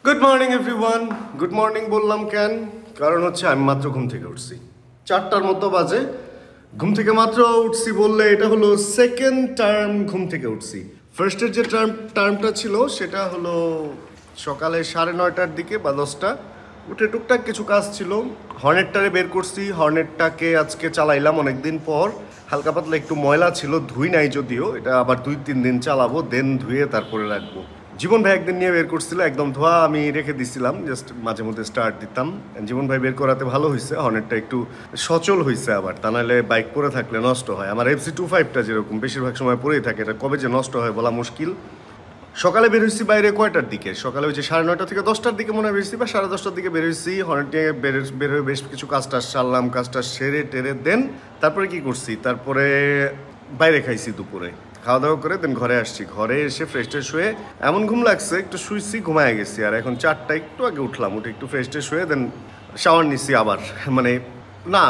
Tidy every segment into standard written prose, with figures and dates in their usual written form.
Good morning everyone. Good morning বললাম কেন? কারণ হচ্ছে আমি মাত্র ঘুম থেকে উঠছি, 4টার মতো বাজে। ঘুম থেকে মাত্র উঠছি বললে এটা হলো সেকেন্ড টার্ম ঘুম থেকে উঠছি। ফার্স্টের যে টার্মটা ছিল সেটা হলো সকালে 9:30টার দিকে বা 10টা উঠে টুকটাক কিছু কাজ ছিল, হর্নেটটারে বের করছি। হর্নেটটাকে আজকে চালাইলাম অনেকদিন পর। হালকা পাতলা একটু ময়লা ছিল, ধুই নাই যদিও, এটা আবার 2-3 দিন চালাবো, দেন ধুয়ে তারপরে রাখবো। জীবন ভাই একদিন নিয়ে বের করছিল, একদম ধোয়া আমি রেখে দিছিলাম, জাস্ট মাঝে মধ্যে স্টার্ট দিতাম। জীবন ভাই বের করাতে ভালো হয়েছে, হর্নেটটা একটু সচল হয়েছে আবার, তা নাহলে বাইক পরে থাকলে নষ্ট হয়। আমার FC25টা যেরকম বেশিরভাগ সময় পরেই থাকে, এটা কবে যে নষ্ট হয় বলা মুশকিল। সকালে বের হয়েছি বাইরে কয়টার দিকে, সকালে ওই যে 9:30 থেকে 10টার দিকে মনে হয় বেরোছি, বা 10:30টার দিকে বের হয়েছি। হর্নেট নিয়ে বের হয়ে বেশ কিছু কাজটা সারলাম, কাজটা সেরে টেরে দেন তারপরে কি করছি, তারপরে বাইরে খাইছি দুপুরে, খাওয়া দাওয়া করে দেন ঘরে আসছি। ঘরে এসে ফ্রেশ ট্রেশ হয়ে এমন ঘুম লাগছে, একটু শুয়েছি, ঘুমায় গেছি। আর এখন 4টা একটু আগে উঠলাম, উঠে একটু ফ্রেশ ট্রেশ হয়ে দেন শাওয়ার নিছি আবার, মানে না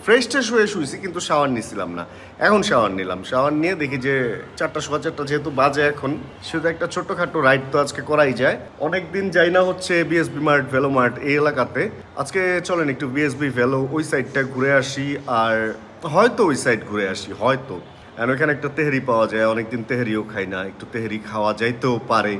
ফ্রেশ ট্রেশ হয়ে শুয়েছি কিন্তু শাওয়ার নিছিলাম না। এখন শাওয়ার নিলাম, শাওয়ার নিয়ে দেখি যে 4টা যেহেতু বাজে এখন, শুধু একটা ছোট্টখাটো রাইড তো আজকে করাই যায়। অনেকদিন যাই না হচ্ছে বিএসবি মার্ট, ভেলো মার্ট এই এলাকাতে। আজকে চলেন একটু বিএসবি ভেলো ওই সাইডটা ঘুরে আসি, আর হয়তো ওই সাইড ঘুরে আসি হয়তো। আর ওইখানে একটা তেহরি পাওয়া যায়, অনেকদিন তেহরিও খাই না, একটু তেহরি খাওয়া যাইতেও পারে,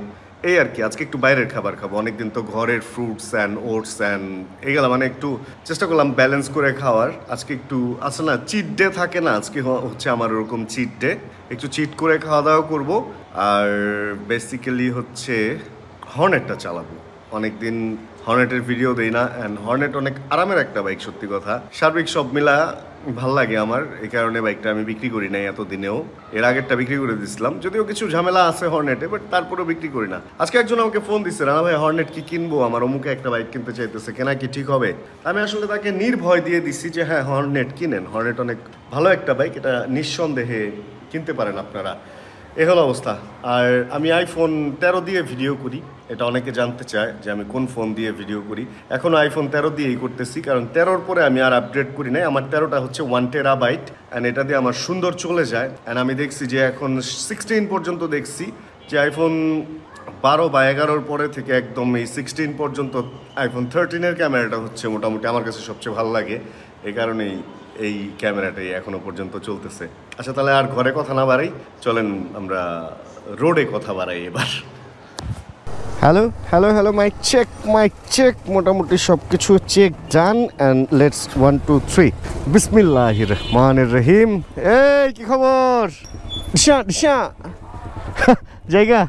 এই আর কি। আজকে একটু বাইরের খাবার খাবো, অনেকদিন তো ঘরের ফ্রুটস অ্যান্ড ওটস অ্যান্ড এইগুলো মানে একটু চেষ্টা করলাম ব্যালেন্স করে খাওয়ার। আজকে একটু আছে না, চিট ডে থাকে না, আজকে হচ্ছে আমার ওরকম চিট ডে, একটু চিট করে খাওয়া দাওয়া করবো। আর বেসিক্যালি হচ্ছে হর্নেটটা চালাবো, অনেকদিন হর্নেটের ভিডিও দেই না, অ্যান্ড হর্নেট অনেক আরামের একটা বাইক, সত্যি কথা। সার্বিক সব মিলা ভাল লাগে আমার, এই কারণে বাইকটা আমি বিক্রি করি নাই এতদিনেও। এর আগেরটা বিক্রি করে দিয়েছিলাম, যদিও কিছু ঝামেলা আছে হর্নেটে, বাট তারপরেও বিক্রি করি না। আজকে একজন আমাকে ফোন দিচ্ছে, রানা ভাই হর্নেট কি কিনবো, আমার অমুকে একটা বাইক কিনতে চাইতেছে, কেনা কি ঠিক হবে? আমি আসলে তাকে নির্ভয় দিয়ে দিচ্ছি যে হ্যাঁ হর্নেট কিনেন, হর্নেট অনেক ভালো একটা বাইক, এটা নিঃসন্দেহে কিনতে পারেন আপনারা। এ হলো অবস্থা। আর আমি আইফোন 13 দিয়ে ভিডিও করি, এটা অনেকে জানতে চায় যে আমি কোন ফোন দিয়ে ভিডিও করি। এখনও আইফোন 13 দিয়েই করতেছি, কারণ 13-র পরে আমি আর আপগ্রেড করি নাই। আমার 13টা হচ্ছে 1 টেরাবাইট, অ্যান্ড এটা দিয়ে আমার সুন্দর চলে যায়। অ্যান্ড আমি দেখছি যে এখন 16 পর্যন্ত দেখছি যে আইফোন 12 বা 11-র পরে থেকে একদম এই 16 পর্যন্ত আইফোন 13-এর ক্যামেরাটা হচ্ছে মোটামুটি আমার কাছে সবচেয়ে ভালো লাগে। এই কারণেই এই ক্যামেরাটাই এখনো পর্যন্ত চলতেছে। আচ্ছা তাহলে আর ঘরে কথা না বাড়াই, চলেন আমরা রোডে কথা বাড়াই এবার। Hello hello hello, mic check, মোটামুটি সব কিছু চেক ডান, অ্যান্ড লেটস 1 2 3 বিসমিল্লাহির রহমানির রহিম। এই কি খবর? দিশা জায়গা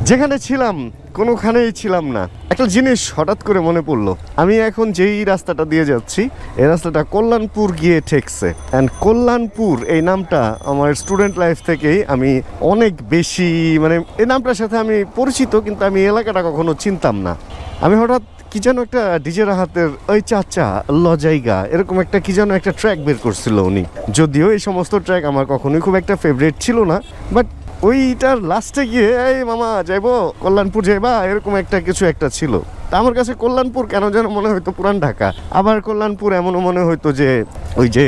যেখানে ছিলাম কোনোখানেই ছিলাম না। একটা জিনিস হঠাৎ করে মনে পড়লো, আমি এখন যেই রাস্তাটা দিয়ে যাচ্ছি এই রাস্তাটা কল্যাণপুর গিয়ে ঠেকছে। অ্যান্ড কল্যাণপুর এই নামটা আমার স্টুডেন্ট লাইফ থেকেই আমি অনেক বেশি, মানে এই নামটার সাথে আমি পরিচিত, কিন্তু আমি এলাকাটা কখনো চিনতাম না। আমি হঠাৎ কি যেন একটা ডিজে রাহাতের ওই চাচা লজাইগা এরকম একটা কি যেন একটা ট্র্যাক বের করছিল উনি, যদিও এই সমস্ত ট্র্যাক আমার কখনোই খুব একটা ফেভারিট ছিল না, বাট ওইটার লাস্টে গিয়ে এই মামা যাইবো কল্যাণপুর যাইবা এরকম একটা কিছু একটা ছিল। তা আমার কাছে কল্যাণপুর কেন যেন মনে হইতো পুরান ঢাকা, আবার কল্যাণপুর এমনও মনে হইতো যে ওই যে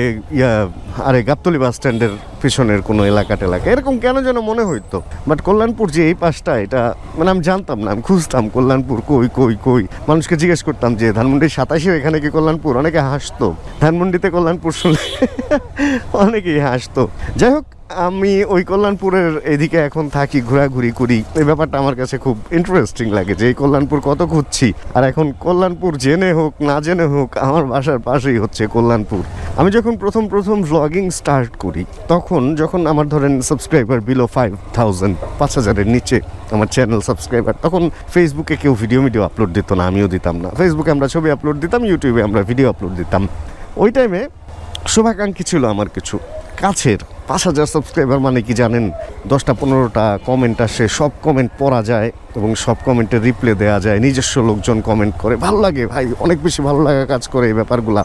গাবতলী বাস স্ট্যান্ডের পিছনের কোনো এলাকা এরকম কেন যেন মনে হইতো। বাট কল্যাণপুর যে এই পাশটা, এটা মানে আমি জানতাম না, আমি খুঁজতাম কল্যাণপুর কই মানুষকে জিজ্ঞেস করতাম যে ধানমন্ডির 27-এ এখানে কি কল্যাণপুর, অনেকে হাসতো, ধানমন্ডিতে কল্যাণপুর শুনলে অনেকেই হাসতো। যাই হোক, আমি ওই কল্যাণপুরের এদিকে এখন থাকি, ঘোরাঘুরি করি, এই ব্যাপারটা আমার কাছে খুব ইন্টারেস্টিং লাগে যে এই কল্যাণপুর কত খুঁজছি, আর এখন কল্যাণপুর জেনে হোক না জেনে হোক আমার বাসার পাশেই হচ্ছে কল্যাণপুর। আমি যখন প্রথম ভ্লগিং স্টার্ট করি, যখন আমার ধরেন সাবস্ক্রাইবার বিলো 5,000-5,000-এর নিচে আমার চ্যানেল সাবস্ক্রাইবার, তখন ফেসবুকে কেউ ভিডিও আপলোড দিত না, আমিও দিতাম না। ফেসবুকে আমরা ছবি আপলোড দিতাম, ইউটিউবে আমরা ভিডিও আপলোড দিতাম। ওই টাইমে শুভাকাঙ্ক্ষী ছিল আমার কিছু কাছের। 5,000 সাবস্ক্রাইবার মানে কি জানেন, 10টা-15টা কমেন্ট আসে, সব কমেন্ট পড়া যায় এবং সব কমেন্টের রিপ্লাই দেওয়া যায়, নিজস্ব লোকজন কমেন্ট করে, ভালো লাগে ভাই, অনেক বেশি ভালো লাগা কাজ করে এই ব্যাপারগুলা।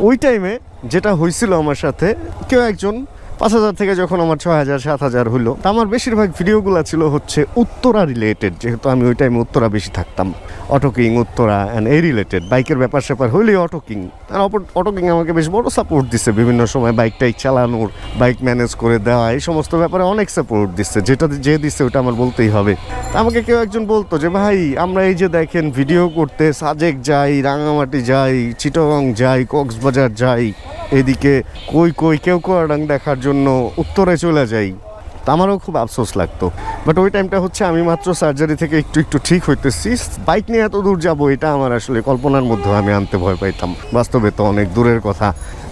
ওই টাইমে যেটা হয়েছিল আমার সাথে, কেউ একজন 5,000 থেকে যখন আমার 6,000 7,000 হলো, তা আমার বেশিরভাগ ভিডিওগুলো ছিল হচ্ছে উত্তরা রিলেটেড, যেহেতু আমি ওই টাইমে উত্তরা বেশি থাকতাম। অটো কিং, উত্তরা অ্যান্ড এই রিলেটেড বাইকের ব্যাপার স্যাপার হইলেই অটো কিং। আর অটো কিং আমাকে বেশ বড় সাপোর্ট দিচ্ছে বিভিন্ন সময়, বাইকটাই চালানোর, বাইক ম্যানেজ করে দেওয়া, এই সমস্ত ব্যাপারে অনেক সাপোর্ট দিচ্ছে। যেটা যে দিচ্ছে ওটা আমার বলতেই হবে। আমাকে কেউ একজন বলতো যে ভাই আমরা এই যে দেখেন ভিডিও করতে সাজেক যাই, রাঙামাটি যাই, চিটাগং যাই, কক্সবাজার যাই, এদিকে কই কেউ কোয়ারাং দেখার জন্য উত্তরে চলে যাই। তা আমারও খুব আফসোস লাগতো। বাট ওই টাইমটা হচ্ছে আমি মাত্র সার্জারি থেকে একটু ঠিক হইতেছি, বাইক নিয়ে এত দূর যাবো এটা আমার আসলে কল্পনার মধ্যে আমি আনতে ভয় পাইতাম। বাস্তবে তো অনেক দূরের কথা।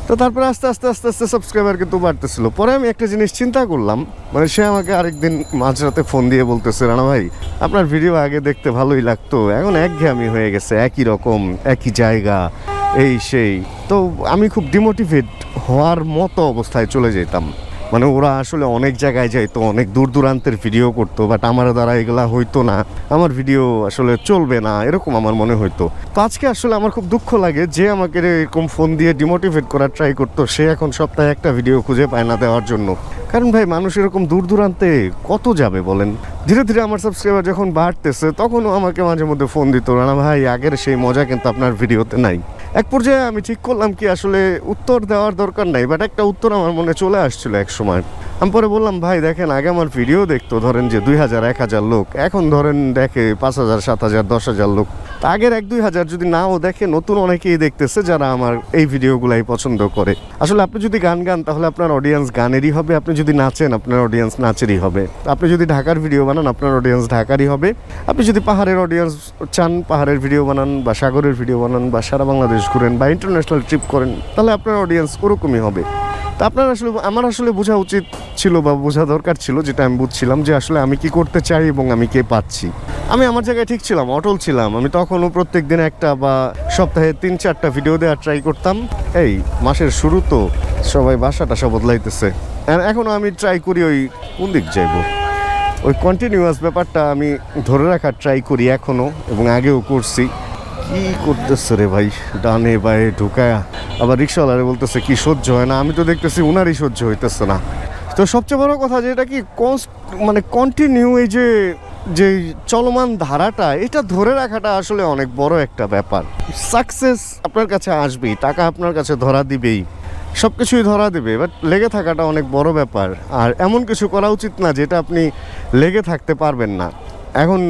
তো তারপরে আস্তে আস্তে সাবস্ক্রাইবার কিন্তু বাড়তেছিল। পরে আমি একটা জিনিস চিন্তা করলাম, মানে সে আমাকে আরেকদিন মাঝরাতে ফোন দিয়ে বলতেছে, রানা ভাই আপনার ভিডিও আগে দেখতে ভালোই লাগতো, এখন একঘেয়েমি হয়ে গেছে, একই রকম একই জায়গা এই সেই। তো আমি খুব ডিমোটিভেট হওয়ার মতো অবস্থায় চলে যেতাম। মানে ওরা আসলে অনেক জায়গায় যাইতো, অনেক দূর দূরান্তের ভিডিও করতো, বাট আমার দ্বারা এগুলা হইতো না, আমার ভিডিও আসলে চলবে না, এরকম আমার মনে হইতো। তো আজকে আসলে আমার খুব দুঃখ লাগে যে আমাকে এরকম ফোন দিয়ে ডিমোটিভেট করার ট্রাই করতো, সে এখন সপ্তাহে একটা ভিডিও খুঁজে পায় না দেওয়ার জন্য। কারণ ভাই মানুষ এরকম দূর দূরান্তে কত যাবে বলেন। ধীরে ধীরে আমার সাবস্ক্রাইবার যখন বাড়তেছে তখনও আমাকে মাঝে মধ্যে ফোন দিত, রানা ভাই আগের সেই মজা কিন্তু আপনার ভিডিওতে নাই। এক পর্যায়ে আমি ঠিক করলাম কি আসলে উত্তর দেওয়ার দরকার নাই, বাট একটা উত্তর আমার মনে চলে আসছিল এক সময়। আমি পরে বললাম ভাই দেখেন আগে আমার ভিডিও দেখতো ধরেন যে 2,000 1,000 লোক, এখন ধরেন দেখে 5,000 7,000 10,000 লোক। তা আগের 1-2 হাজার যদি নাও দেখে, নতুন অনেকেই দেখতেছে যারা আমার এই ভিডিওগুলাই পছন্দ করে। আসলে আপনি যদি গান গান তাহলে আপনার অডিয়েন্স গানেরই হবে, আপনি যদি নাচেন আপনার অডিয়েন্স নাচেরই হবে, আপনি যদি ঢাকার ভিডিও বানান আপনার অডিয়েন্স ঢাকারই হবে, আপনি যদি পাহাড়ের অডিয়েন্স চান পাহাড়ের ভিডিও বানান, বা সাগরের ভিডিও বানান, বা সারা বাংলাদেশ ঘুরেন, বা ইন্টারন্যাশনাল ট্রিপ করেন, তাহলে আপনার অডিয়েন্স ওরকমই হবে। তা আমার আসলে বোঝা উচিত ছিল বা বোঝা দরকার ছিল, যেটা আমি বুঝছিলাম যে আসলে আমি কি করতে চাই এবং আমি কে পাচ্ছি। আমি আমার জায়গায় ঠিক ছিলাম, অটল ছিলাম। আমি তখনও প্রত্যেক দিন একটা বা সপ্তাহে 3-4টা ভিডিও দেওয়ার ট্রাই করতাম। এই মাসের শুরু তো সবাই বাসা টাসা বদলাইতেছে, এখনও আমি ট্রাই করি ওই কোন দিক যাইবো, ওই কন্টিনিউয়াস ব্যাপারটা আমি ধরে রাখার ট্রাই করি এখনও, এবং আগেও করছি। কি করতেছে রে ভাই, ডানে বায়ে ঢুকায়, আবার রিক্সাওয়ালারে বলতেছে কি সহ্য হয় না। আমি তো দেখতেছি উনারই সহ্য হইতেছে না। তো সবচেয়ে বড় কথা যেটা কি মানে কন্টিনিউ এই যে চলমান ধারাটা, এটা ধরে রাখাটা আসলে অনেক বড় একটা ব্যাপার। সাকসেস আপনার কাছে আসবেই, টাকা আপনার কাছে ধরা দিবেই, সব কিছুই ধরা দেবে, বাট লেগে থাকাটা অনেক বড় ব্যাপার। আর এমন কিছু করা উচিত না যেটা আপনি লেগে থাকতে পারবেন না। এখন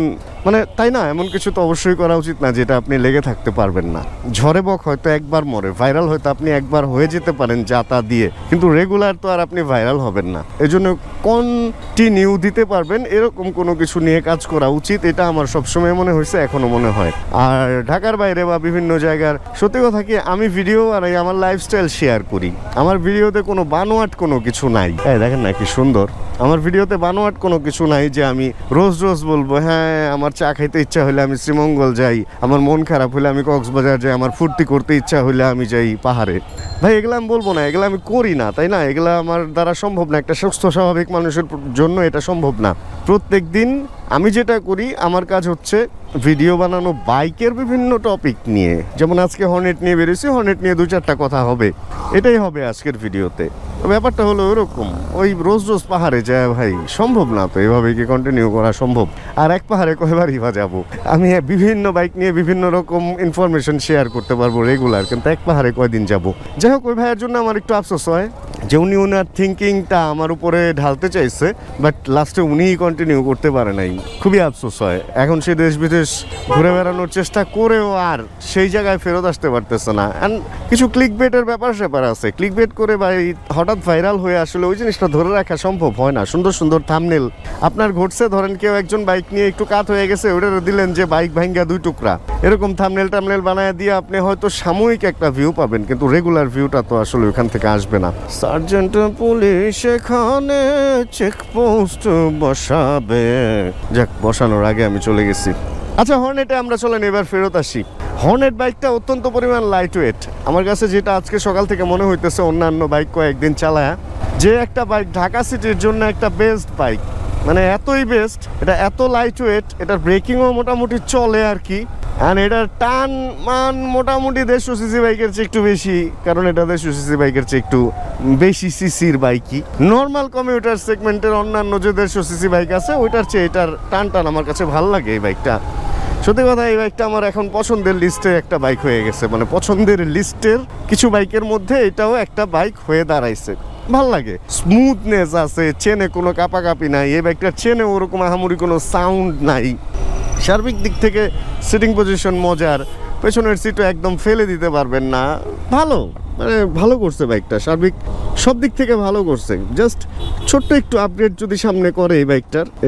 মানে তাই না, এমন কিছু তো অবশ্যই করা উচিত না যেটা আপনি লেগে থাকতে পারবেন না। ঝড়ে বক হয়তো একবার মরে, ভাইরাল হয়তো আপনি একবার হয়ে যেতে পারেন যা তা দিয়ে, কিন্তু রেগুলার তো আর আপনি ভাইরাল হবেন না। এজন্য কন্টিনিউ দিতে পারবেন এরকম কোনো কিছু নিয়ে কাজ করা উচিত, এটা আমার সবসময় মনে হয়েছে, এখনো মনে হয়। আর ঢাকার বাইরে বা বিভিন্ন জায়গার, সত্যি কথা কি আমি ভিডিও আর আমার লাইফস্টাইল শেয়ার করি, আমার ভিডিওতে কোনো বানোয়াট কোনো কিছু নাই। দেখেন না কি সুন্দর, আমার ভিডিওতে বানোয়াট কোনো কিছু নাই যে আমি রোজ রোজ বলবো হ্যাঁ আমার চা খাইতে ইচ্ছা হলে আমি শ্রীমঙ্গল যাই, আমার মন খারাপ হলে আমি কক্সবাজার যাই, আমার ফুর্তি করতে ইচ্ছা হলে আমি যাই পাহাড়ে। ভাই এগুলো আমি বলবো না, এগুলো আমি করি না, তাই না? এগুলো আমার দ্বারা সম্ভব না, একটা সুস্থ স্বাভাবিক মানুষের জন্য এটা সম্ভব না। প্রত্যেক দিন আমি যেটা করি, আমার কাজ হচ্ছে ভিডিও বানানো বাইকের বিভিন্ন টপিক নিয়ে। যেমন আজকে হর্নেট নিয়ে বেরিয়েছি, হর্নেট নিয়ে 2-4টা কথা হবে, এটাই হবে আজকের ভিডিওতে। ব্যাপারটা হলো ওরকম, ওই রোজ রোজ পাহাড়ে যায় ভাই সম্ভব না, তো এভাবে কি কন্টিনিউ করা সম্ভব? আর এক পাহাড়ে কয়বারই বা যাবো? আমি বিভিন্ন বাইক নিয়ে বিভিন্ন রকম ইনফরমেশন শেয়ার করতে পারবো রেগুলার, কিন্তু এক পাহাড়ে কয়দিন যাবো? যাই হোক, ওই ভাইয়ের জন্য আমার একটু আফসোস হয় যে উনি ওনার থিঙ্কিংটা আমার উপরে ঢালতে চাইছে, বাট লাস্টে উনিই কন্টিনিউ করতে পারে নাই। খুবই আফসোস হয়। এখন সে দেশ বিদেশ ঘুরে বেড়ানোর চেষ্টা করেও আর সেই জায়গায় ফেরত আসতে পারতেছে না। অ্যান্ড কিছু ক্লিক বেটের ব্যাপার স্যাপার আছে, ক্লিক বেট করে বা হঠাৎ ভাইরাল হয়ে আসলে ওই জিনিসটা ধরে রাখা সম্ভব হয় না। সুন্দর সুন্দর থাম্বনেল আপনার ঘটছে, ধরেন কেউ একজন বাইক নিয়ে একটু কাত হয়ে গেছে, ওটা দিলেন যে বাইক ভাঙ্গা 2 টুকরা, এরকম থাম্বনেল টামনেল বানায় দিয়ে আপনি হয়তো সাময়িক একটা ভিউ পাবেন, কিন্তু রেগুলার ভিউটা তো আসলে ওখান থেকে আসবে না। সার্জেন্ট পুলিশ এখানে চেকপোস্ট বসাবে, যাক বসানোর আগে আমি চলে গেছি। আচ্ছা, হর্নেটে আমরা চলেন এবার ফেরত আসি। হর্নেট বাইকটা অত্যন্ত পরিমাণ লাইট ওয়েট আমার কাছে, যেটা আজকে সকাল থেকে মনে হইতেছে অন্যান্য বাইক কয়েকদিন চালায়া যে একটা বাইক ঢাকা সিটির জন্য একটা বেস্ট বাইক, মানে এতই বেস্ট, এটা এত লাইট ওয়েট, এটার ব্রেকিংও মোটামুটি চলে আর কি। অ্যান্ড এটার টান মান মোটামুটি 150 সিসি বাইকের চেয়ে একটু বেশি, কারণ এটা 150 সিসি বাইকের চেয়ে একটু বেশি সিসির বাইকই। নর্মাল কমিউটার সেগমেন্টের অন্যান্য যে 150 সিসি বাইক আছে ওইটার চেয়ে এটার টান আমার কাছে ভালো লাগে। এই বাইকটা সত্যি কথা, এই বাইকটা আমার এখন পছন্দের লিস্টে একটা বাইক হয়ে গেছে, মানে পছন্দের লিস্টের কিছু বাইকের মধ্যে এটাও একটা বাইক হয়ে দাঁড়াইছে। ভাল লাগে, স্মুথনেস আছে, চেনে কোনো কাপাকাপি নাই, এই বাইকটার চেনে ওরকম আহামরি কোনো সাউন্ড নাই। সার্বিক দিক থেকে সিটিং পজিশন মজার, পেছনের সিটও একদম ফেলে দিতে পারবেন না, ভালো, মানে ভালো করছে বাইকটা, সার্বিক সব দিক থেকে ভালো করছে। জাস্ট ছোট্ট একটু আপগ্রেড যদি সামনে করে এই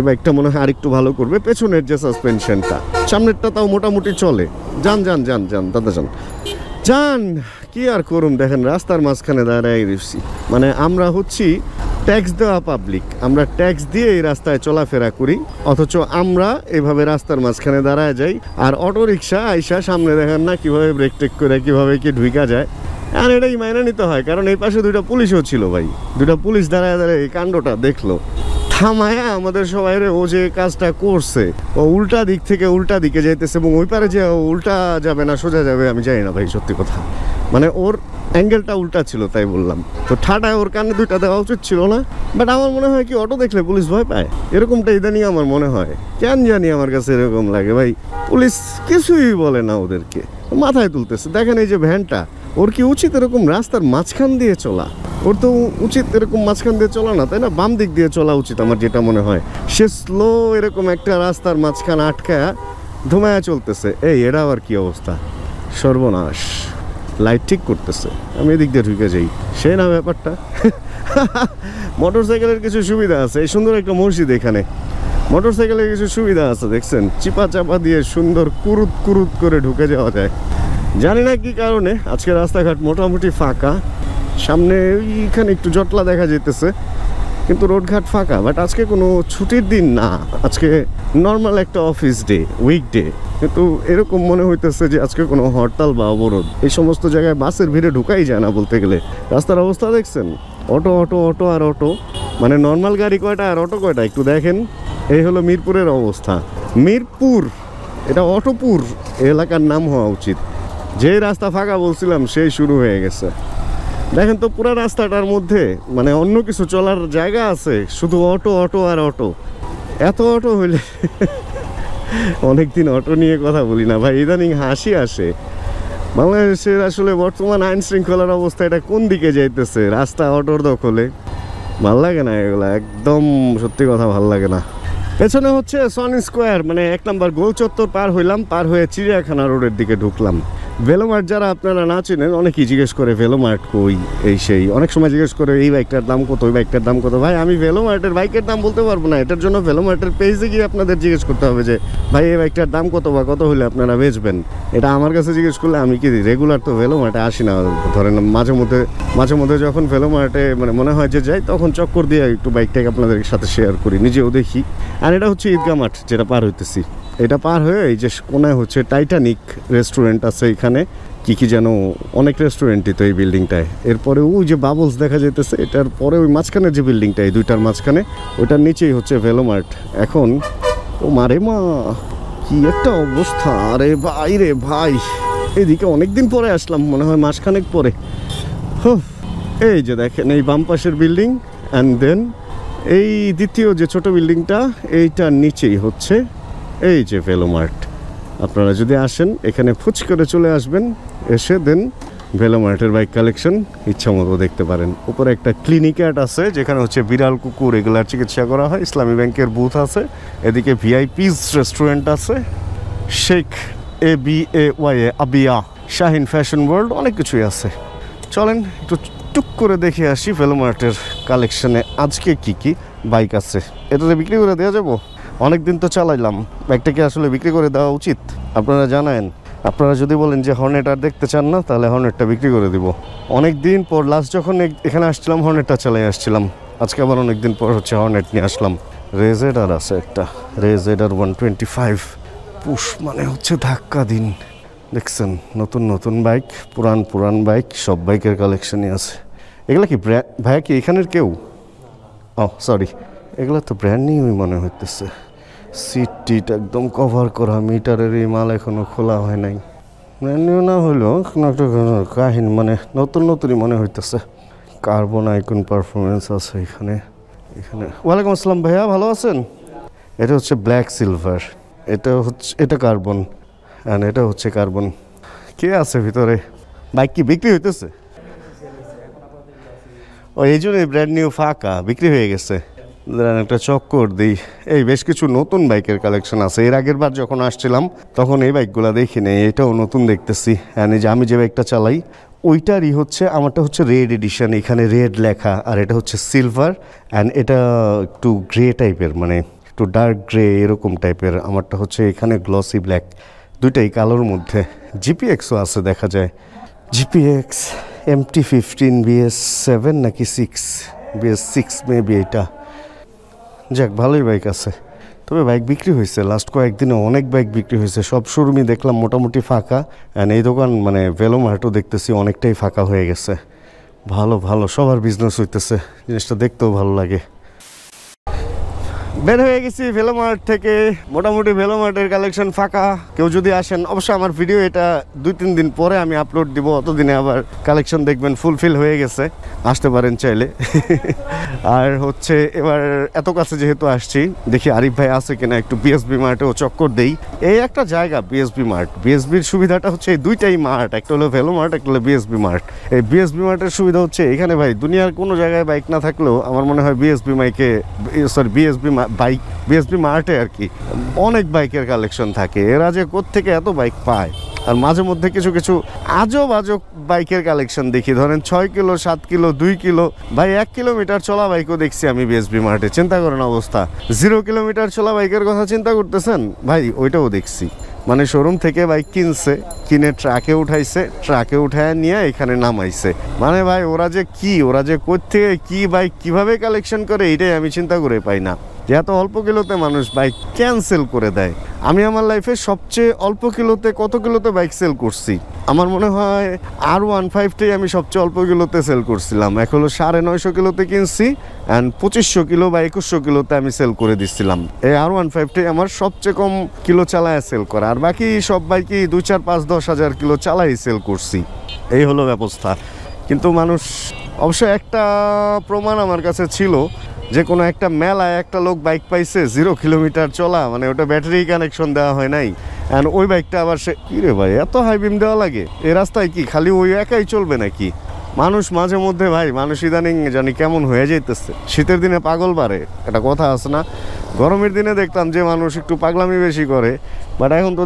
বাইকটা মনে হয় আরেকটু ভালো করবে। পেছনের যে সাসপেনশনটা, সামনেরটা তাও মোটামুটি চলে। যান দাদা যান, কি আর করুম, দেখেন রাস্তার মাঝখানে দাঁড়াই রয়েছি। মানে আমরা হচ্ছি ট্যাক্স দেওয়া পাবলিক, আমরা ট্যাক্স দিয়ে এই রাস্তায় চলাফেরা করি, অথচ আমরা এভাবে রাস্তার মাঝখানে দাঁড়ায় যাই। আর অটো রিক্সা আইসা সামনে দেখেন না কিভাবে ব্রেক টেক করে কিভাবে কি ঢুকা যায়। আর এটাই মাইনে নিতে হয়, কারণ এই পাশে দুইটা পুলিশও ছিল ভাই, দুইটা পুলিশ দাঁড়ায় এই কাণ্ডটা দেখলো, থামায়া আমাদের সবাই ও যে কাজটা করছে, ও উল্টা দিক থেকে উল্টা দিকে যাইতেছে, এবং ওই পারে যে উল্টা যাবে না সোজা যাবে আমি জানি না ভাই, সত্যি কথা। মানে ওর অ্যাঙ্গেলটা উল্টা ছিল তাই বললাম, তো ঠাটায় ওর কানে দুইটা দেওয়া উচিত ছিল না। বাট আমার মনে হয় কি অটো দেখলে পুলিশ ভয় পায়, এরকমটা ইদানিং আমার মনে হয়, কেন জানি আমার কাছে এরকম লাগে ভাই। পুলিশ কিছুই বলে না ওদেরকে, মাথায় তুলতেছে। দেখেন এই যে ভ্যানটা, ওর কি উচিত এরকম রাস্তার মাঝখান দিয়ে চলা? ওর তো উচিত এরকম মাঝখান দিয়ে চলা না, তাই না? বাম দিক দিয়ে চলা উচিত আমার যেটা মনে হয়। সে স্লো এরকম একটা রাস্তার মাঝখান আটকায়া ধুমায়া চলতেছে। এটা আবার কি অবস্থা, সর্বনাশ। লাইট ঠিক করতেছে, আমি এদিক দিয়ে ঢুকে যাই, সে না ব্যাপারটা। মোটর সাইকেলের কিছু সুবিধা আছে, এই সুন্দর একটা মসজিদ, এখানে মোটর সাইকেলের কিছু সুবিধা আছে দেখছেন, চিপা চাপা দিয়ে সুন্দর কুরুত করে ঢুকে যাওয়া যায়। জানি না কি কারণে আজকে রাস্তাঘাট মোটামুটি ফাঁকা, সামনে এইখানে একটু জটলা দেখা যেতেছে, কিন্তু রোডঘাট ফাঁকা। বাট আজকে কোনো ছুটির দিন না, আজকে নর্মাল একটা অফিস ডে, উইকডে, কিন্তু এরকম মনে হইতেছে যে আজকে কোনো হরতাল বা অবরোধ। এই সমস্ত জায়গায় বাসের ভিড়ে ঢুকাই যায় না বলতে গেলে। রাস্তার অবস্থা দেখছেন, অটো অটো অটো আর অটো, মানে নর্মাল গাড়ি কয়টা আর অটো কয়টা একটু দেখেন। এই হলো মিরপুরের অবস্থা। মিরপুর, এটা অটোপুর এলাকার নাম হওয়া উচিত। যে রাস্তা ফাঁকা বলছিলাম সেই শুরু হয়ে গেছে। দেখেন তো পুরো রাস্তাটার মধ্যে মানে অন্য কিছু চলার জায়গা আছে, শুধু অটো অটো আর অটো। এত অটো হইলে অনেকদিন অটো নিয়ে কথা বলি না ভাই, ইদানিং হাসি আসে। বাংলাদেশের আসলে বর্তমান আইন শৃঙ্খলার অবস্থা এটা কোন দিকে যাইতেছে, রাস্তা অটোর দখলে। ভাল লাগে না এগুলা, একদম সত্যি কথা ভাল লাগে না। পেছনে হচ্ছে সন স্কোয়ার, মানে 1 নম্বর গোল চত্বর পার হইলাম, পার হয়ে চিড়িয়াখানা রোডের দিকে ঢুকলাম। ভেলোমার্ট যারা আপনারা না চিনেন, অনেকেই জিজ্ঞেস করে ভেলোমার্ট কই, এই সেই। অনেক সময় জিজ্ঞেস করে এই বাইকটার দাম কত, ওই বাইকটার দাম কত। ভাই আমি ভেলোমার্টের বাইকের দাম বলতে পারবো না, এটার জন্য ভেলোমার্টের পেজে গিয়ে আপনাদের জিজ্ঞেস করতে হবে যে ভাই এই বাইকটার দাম কত বা কত হলে আপনারা বেচবেন। এটা আমার কাছে জিজ্ঞেস করলে আমি কি রেগুলার তো ভেলোমার্টে আসি না, ধরেন মাঝে মধ্যে যখন ভেলোমার্টে মানে মনে হয় যে যাই, তখন চক্কর দিয়ে একটু বাইকটাকে আপনাদের সাথে শেয়ার করি, নিজেও দেখি। আর এটা হচ্ছে ঈদগাহ মাঠ যেটা পার হইতেছি, এটা পার হয়ে এই যে কোনায় হচ্ছে টাইটানিক রেস্টুরেন্ট আছে, এখানে কি যেন অনেক রেস্টুরেন্টই তো এই বিল্ডিংটায়। এরপরে ওই যে বাবলস দেখা যেতেছে, এটার পরে ওই মাঝখানে যে বিল্ডিংটা, এই দুইটার মাঝখানে, ওইটার নিচেই হচ্ছে ভেলোমার্ট। এখন ও মারে মা, কি একটা অবস্থা! আরে ভাই রে ভাই, এদিকে অনেকদিন পরে আসলাম, মনে হয় মাসখানেক পরে। এই যে দেখেন এই বাম পাশের বিল্ডিং, অ্যান্ড দেন এই দ্বিতীয় যে ছোট বিল্ডিংটা, এইটার নিচেই হচ্ছে এই যে ভেলোমার্ট। আপনারা যদি আসেন এখানে ফুচ করে চলে আসবেন, এসে দেন ভেলোমার্টের বাইক কালেকশন ইচ্ছা মতো দেখতে পারেন। উপরে একটা ক্লিনিক্যাট আছে, যেখানে হচ্ছে বিড়াল কুকুর এগুলার চিকিৎসা করা হয়। ইসলামী ব্যাংকের বুথ আছে, এদিকে ভিআইপিস রেস্টুরেন্ট আছে, Sheikh ABAY Abiya, Shaheen fashion world, অনেক কিছুই আছে। চলেন একটু টুক করে দেখে আসি ভেলোমার্টের কালেকশনে আজকে কি বাইক আছে। এটাতে বিক্রি করে দেওয়া যাবো? অনেক দিন তো চালাইলাম, বাইকটাকে আসলে বিক্রি করে দেওয়া উচিত। আপনারা জানেন, আপনারা যদি বলেন যে হর্নেট আর দেখতে চান না, তাহলে হর্নেটটা বিক্রি করে দিব। অনেক দিন পর লাস্ট যখন এখানে আসছিলাম হর্নেটটা চালাই আসছিলাম, আজকে আবার অনেক দিন পর হচ্ছে হর্নেট নিয়ে আসলাম। রেজেডার আছে একটা, রেজেডার 125 পুশ, মানে হচ্ছে ধাক্কা দিন। দেখছেন নতুন বাইক, পুরান বাইক, সব বাইকের কালেকশনই আছে। এগুলা কি ভাইয়া কি এখানের কেউ? ও সরি, এগুলো তো ব্র্যান্ড নিউই মনে হইতেছে। সিট টিট একদম কভার করা, মিটারের এই মাল এখনো খোলা হয় নাই। ব্র্যান্ড না হলেও কোনো একটা কাহিনী মানে নতুন নতুনই মনে হইতেছে। কার্বন আইকন পারফরমেন্স আছে এখানে। ওয়ালাইকুম আসসালাম ভাইয়া, ভালো আছেন? এটা হচ্ছে ব্ল্যাক সিলভার, এটা কার্বন, অ্যান্ড এটা হচ্ছে কার্বন। কে আছে ভিতরে? বাইক কি বিক্রি হইতেছে? ও এই জন্যই ব্র্যান্ড নিউ ফাঁকা, বিক্রি হয়ে গেছে। একটা চক্কর দিই। এই বেশ কিছু নতুন বাইকের কালেকশন আছে। এর আগের বার যখন আসছিলাম তখন এই বাইকগুলো দেখি নেই, এটাও নতুন দেখতেছি। অ্যান্ড এই যে আমি যে বাইকটা চালাই ওইটারই হচ্ছে, আমারটা হচ্ছে রেড এডিশন, এখানে রেড লেখা, আর এটা হচ্ছে সিলভার। অ্যান্ড এটা একটু গ্রে টাইপের, মানে একটু ডার্ক গ্রে এরকম টাইপের। আমারটা হচ্ছে এখানে গ্লসি ব্ল্যাক, দুইটাই কালোর মধ্যে। জিপিএক্সও আছে দেখা যায়, জিপিএক্স MT-15 BS7 নাকি 6, BS6 মেবি। এটা যাক, ভালোই বাইক আছে। তবে বাইক বিক্রি হয়েছে লাস্ট কয়েকদিনে, অনেক বাইক বিক্রি হয়েছে। সব শোরুমই দেখলাম মোটামুটি ফাঁকা। অ্যান্ড এই দোকান মানে ভেলোমার্টও দেখতেছি অনেকটাই ফাঁকা হয়ে গেছে। ভালো ভালো সবার বিজনেস হইতেছে, জিনিসটা দেখতেও ভালো লাগে। বের হয়ে গেছি ভেলোমার্ট থেকে, মোটামুটি ভেলোমার্টের কালেকশন ফাঁকা। কেউ যদি আসেন, অবশ্যই আমার ভিডিও এটা 2-3 দিন পরে আমি আপলোড দিব, অতদিনে আবার কালেকশন দেখবেন ফুলফিল হয়ে গেছে, আসতে পারেন চাইলে। আর হচ্ছে এবার এত কাছে যেহেতু আসছি, দেখি আরিফ ভাই আছে কিনা, একটু বিএসবি মার্টেও চক্কর দেই। এই একটা জায়গা বিএসবি মার্ট, বিএসবির সুবিধাটা হচ্ছে এই দুইটাই মার্ট, একটা হলো ভেলোমার্ট, একটা হলো বিএসবি মার্ট। এই বিএসবি মার্টের সুবিধা হচ্ছে এখানে ভাই দুনিয়ার কোনো জায়গায় বাইক না থাকলেও আমার মনে হয় বিএসবি মার্টে আর কি অনেক বাইকের কালেকশন থাকে। এরা যে কোত্থেকে এত বাইক পায়। আর মাঝে মধ্যে কিছু কিছু আজব বাইকের কালেকশন দেখি, ধরেন 6 কিলো, 7 কিলো, 2 কিলো, ভাই 1 কিলোমিটার চলা বাইকও দেখছি আমি বিএসবি মার্টে। চিন্তা করেন অবস্থা। 0 কিলোমিটার চলা বাইকের কথা চিন্তা করতেছেন ভাই, ওইটাও দেখছি। মানে শোরুম থেকে বাইক কিনে ট্রাকে উঠাইছে, ট্রাকে উঠায় নিয়ে এখানে নামাইছে। মানে ভাই ওরা যে কোত্থেকে কি বাইক কিভাবে কালেকশন করে, এটাই আমি চিন্তা করে পাই না। যে এত অল্প কিলোতে মানুষ বাইক ক্যান্সেল করে দেয়। আমি আমার লাইফে সবচেয়ে অল্প কিলোতে কত কিলোতে বাইক সেল করছি, আমার মনে হয় R15টাই আমি সবচেয়ে অল্প কিলোতে সেল করছিলাম। এখন হলো 950 কিলোতে কিনছি, অ্যান্ড 2500 কিলো বা 2100 কিলোতে আমি সেল করে দিচ্ছিলাম। এই R15টাই আমার সবচেয়ে কম কিলো চালায় সেল করা, আর বাকি সব বাইকই 2, 4, 5, 10 হাজার কিলো চালাই সেল করছি। এই হলো ব্যবস্থা। কিন্তু মানুষ অবশ্য একটা প্রমাণ আমার কাছে ছিল যে কোনো একটা মেলায় একটা লোক বাইক পাইছে 0 কিলোমিটার চলা, মানে ওটা ব্যাটারি কানেকশন দেওয়া হয় নাই। অ্যান্ড ওই বাইকটা আবার সে কী রে ভাই, এত হাই বিম দেওয়া লাগে এই রাস্তায়? কি খালি ওই একাই চলবে নাকি? মানুষ মাঝে মধ্যে ভাই, মানুষ ইদানিং জানি কেমন হয়ে যাইতেছে। শীতের দিনে পাগল বাড়ে, একটা কথা আছে না? গরমের দিনে দেখতাম যে মানুষ একটু পাগলামি বেশি করে, বাট এখন তো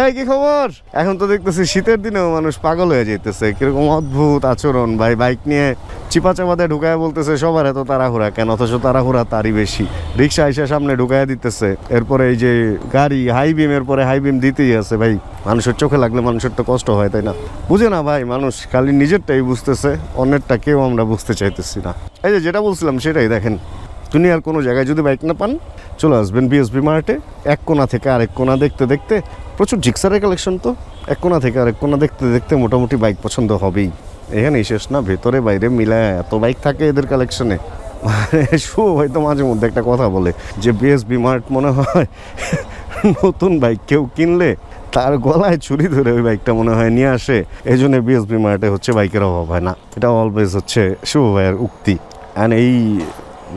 এই কি খবর, এখন তো দেখতেছি শীতের দিনেও মানুষ পাগল হয়ে যেতেছে। কিরকম অদ্ভুত আচরণ ভাই, বাইক নিয়ে চিপা চাপাতে ঢুকায় বলতেছে সবার এত তাড়াহুড়া কেন, অথচ তাড়াহুড়া তারই বেশি। রিক্সা এসে সামনে ঢুকায় দিতেছে, এরপরে এই যে গাড়ি হাই বিম, এরপরে হাই বিম দিতেই আছে। ভাই মানুষের চোখে লাগলে মানুষের তো কষ্ট হয়, তাই না? বুঝে না ভাই মানুষ, খালি নিজেরটাই বুঝতেছে, অন্যেরটা কেউ আমরা বুঝতে চাইতেছি না। এই যে যেটা বলছিলাম সেটাই দেখেন, দুনিয়ার কোনো জায়গায় যদি বাইক না পান, চলে আসবেন বিএসবি মার্টে। এক কোণা থেকে আরেক কোণা দেখতে দেখতে, প্রচুর জিক্সারের কালেকশন তো, এক কোণা থেকে আরেক কোণা দেখতে দেখতে মোটামুটি বাইক পছন্দ হবেই। এখানেই শেষ না, ভেতরে বাইরে মিলায় এত বাইক থাকে এদের কালেকশনে। মানে হয়তো মাঝে মধ্যে একটা কথা বলে যে বিএসবি মার্ট মনে হয় নতুন বাইক কেউ কিনলে তার গলায় ছুরি ধরে ওই বাইকটা মনে হয় নিয়ে আসে। এই জন্য বিএসবি মার্টে হচ্ছে বাইকের অভাব হয় না, এটা অলওয়েজ হচ্ছে শুভ ভাইয়ের উক্তি। অ্যান্ড এই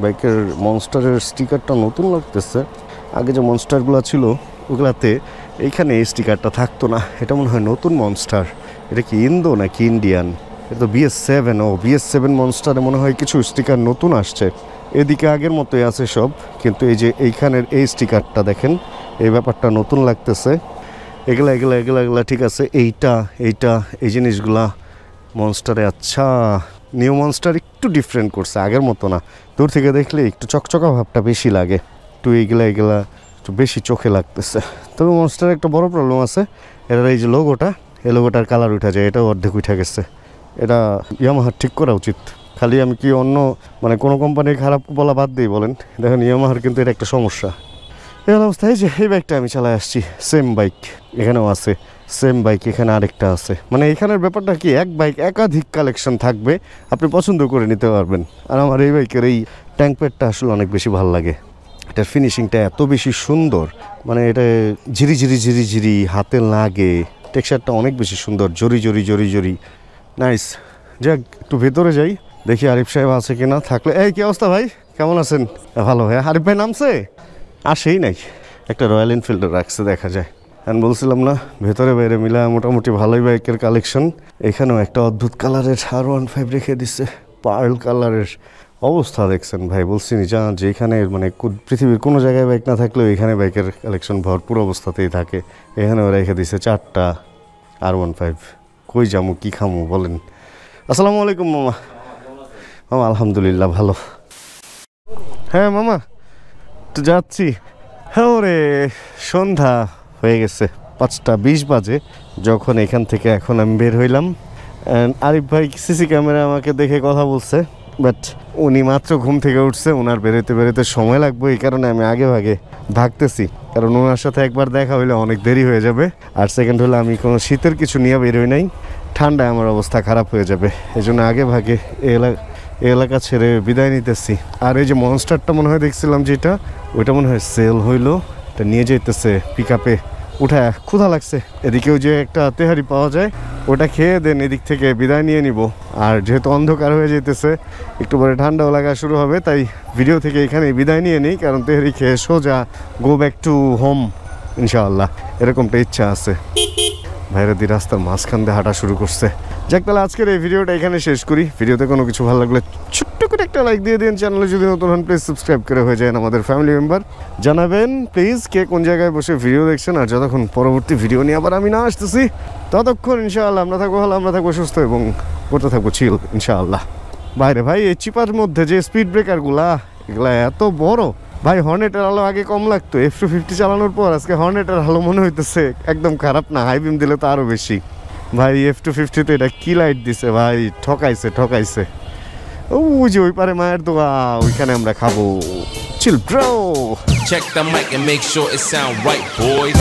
বাইকের মনস্টারের স্টিকারটা নতুন লাগতেছে। আগে যে মনস্টারগুলো ছিল ওগুলাতে এইখানে এই স্টিকারটা থাকতো না। এটা মনে হয় নতুন মনস্টার। এটা কি ইন্দো নাকি ইন্ডিয়ান? এটা তো BS7। ও BS7 মনস্টারে মনে হয় কিছু স্টিকার নতুন আসছে। এদিকে আগের মতোই আছে সব, কিন্তু এই যে এইখানের এই স্টিকারটা দেখেন, এই ব্যাপারটা নতুন লাগতেছে। এগুলা ঠিক আছে। এইটা এই জিনিসগুলা মনস্টারে, আচ্ছা নিউ মনস্টার একটু ডিফারেন্ট করছে, আগের মতো না। দূর থেকে দেখলে একটু চকচকা ভাবটা বেশি লাগে, একটু এগুলা একটু বেশি চোখে লাগতেছে। তবে মনস্টারের একটা বড় প্রবলেম আছে, এটার এই যে লোগোটা, এই লোগোটার কালার উঠে যায়, এটাও অর্ধেক উঠে গেছে। এটা ইয়ামাহার ঠিক করা উচিত। খালি আমি কি অন্য মানে কোনো কোম্পানির খারাপ বলা বাদ দিই বলেন, দেখেন ইয়ামাহার কিন্তু এটা একটা সমস্যা। এই অবস্থায় যে এই বাইকটা আমি চালাই আসছি, সেম বাইক এখানেও আছে, সেম বাইক এখানে আরেকটা আছে। মানে এখানের ব্যাপারটা কি, এক বাইক একাধিক কালেকশন থাকবে, আপনি পছন্দ করে নিতে পারবেন। আর আমার এই বাইকের এই ট্যাঙ্ক প্যাডটা আসলে অনেক বেশি ভালো লাগে। এটার ফিনিশিংটা এত বেশি সুন্দর, মানে এটা ঝিরি ঝিরি ঝিরি ঝিরি হাতে লাগে, টেক্সচারটা অনেক বেশি সুন্দর, জরি জরি জরি জরি, নাইস। যাক একটু ভেতরে যাই, দেখি আরিফ সাহেব আছে কিনা, থাকলে। এই কি অবস্থা ভাই, কেমন আছেন? ভালো ভাই। আরিফ ভাই নামছে? আসেই নাই। একটা রয়্যাল এনফিল্ডার রাখছে দেখা যায়। আমি বলছিলাম না, ভেতরে বাইরে মিলা মোটামুটি ভালোই বাইকের কালেকশন। এখানেও একটা অদ্ভুত কালারের R15 রেখে দিচ্ছে, পার্ল কালারের। অবস্থা দেখছেন ভাই, বলছি যা যেখানে মানে পৃথিবীর কোনো জায়গায় বাইক না থাকলেও এখানে বাইকের কালেকশন ভরপুর অবস্থাতেই থাকে। এখানেও রেখে দিচ্ছে 4টা R15। কই যামু কি খামু বলেন? আসসালামু আলাইকুম মামা। মামা আলহামদুলিল্লাহ ভালো। হ্যাঁ মামা তো যাচ্ছি। হ্যাঁ রে, সন্ধ্যা হয়ে গেছে, 5টা 20 বাজে যখন এখান থেকে এখন আমি বের হইলাম। আরিফ ভাই সিসি ক্যামেরা আমাকে দেখে কথা বলছে, বাট উনি মাত্র ঘুম থেকে উঠছে, ওনার বেরোতে বেরোতে সময় লাগবে, এই কারণে আমি আগে ভাগে ভাগতেছি, কারণ ওনার সাথে একবার দেখা হইলে অনেক দেরি হয়ে যাবে। আর সেকেন্ড হলে আমি কোনো শীতের কিছু নিয়ে বেরোই নাই, ঠান্ডায় আমার অবস্থা খারাপ হয়ে যাবে, এই জন্য আগে ভাগে এই এলাকা ছেড়ে বিদায় নিতেছি। আর এই যে মনস্টারটা মনে হয় দেখছিলাম যেটা, ওইটা মনে হয় সেল হইলো, এটা নিয়ে যেতেছে পিক আপে উঠায়। ক্ষুধা লাগছে, এদিকেও যে একটা তেহারি পাওয়া যায় ওটা খেয়ে দেন এদিক থেকে বিদায় নিয়ে নিব। আর যেহেতু অন্ধকার হয়ে যেতেছে, একটু পরে ঠান্ডাও লাগা শুরু হবে, তাই ভিডিও থেকে এখানে বিদায় নিয়ে নিই, কারণ তেহারি খেয়ে সোজা গো ব্যাক টু হোম ইনশাআল্লাহ, এরকমটা ইচ্ছা আছে। ভাইরা দি রাস্তার মাঝখান দিয়ে হাঁটা শুরু করছে। যাক তাহলে আজকের এই ভিডিওটা এখানে শেষ করি। ভিডিওতে কোনো কিছু ভালো লাগলে ছোট্ট করে একটা লাইক দিয়ে দিন, চ্যানেলে যদি নতুন হন প্লিজ সাবস্ক্রাইব করে হয়ে যায় আমাদের ফ্যামিলি মেম্বার। জানাবেন প্লিজ কে কোন জায়গায় বসে ভিডিও দেখছেন, আর যতক্ষণ পরবর্তী ভিডিও নিয়ে আবার আমি না আসতেছি ততক্ষণ ইনশাআল্লাহ আমরা থাকবো ভালো, আমরা থাকবো সুস্থ এবং করতে থাকবো চিল ইনশাআল্লাহ। বাইরে ভাই এই চিপার মধ্যে যে স্পিড ব্রেকারগুলা, এগুলা এত বড় ভাই। হর্নেটের আলো আগে কম লাগতো, F250 চালানোর পর আজকে হর্নেটের আলো মনে হইতেছে একদম খারাপ না, হাই বিম দিলে তো আরো বেশি। ভাই F250 তে এটা কি লাইট দিছে ভাই, ঠকাইছে ঠকাইছে। ওই যে ওই পারে মায়ের দোয়া, ওইখানে আমরা খাবো। Chill bro. Check the mic and make sure it sound right boys.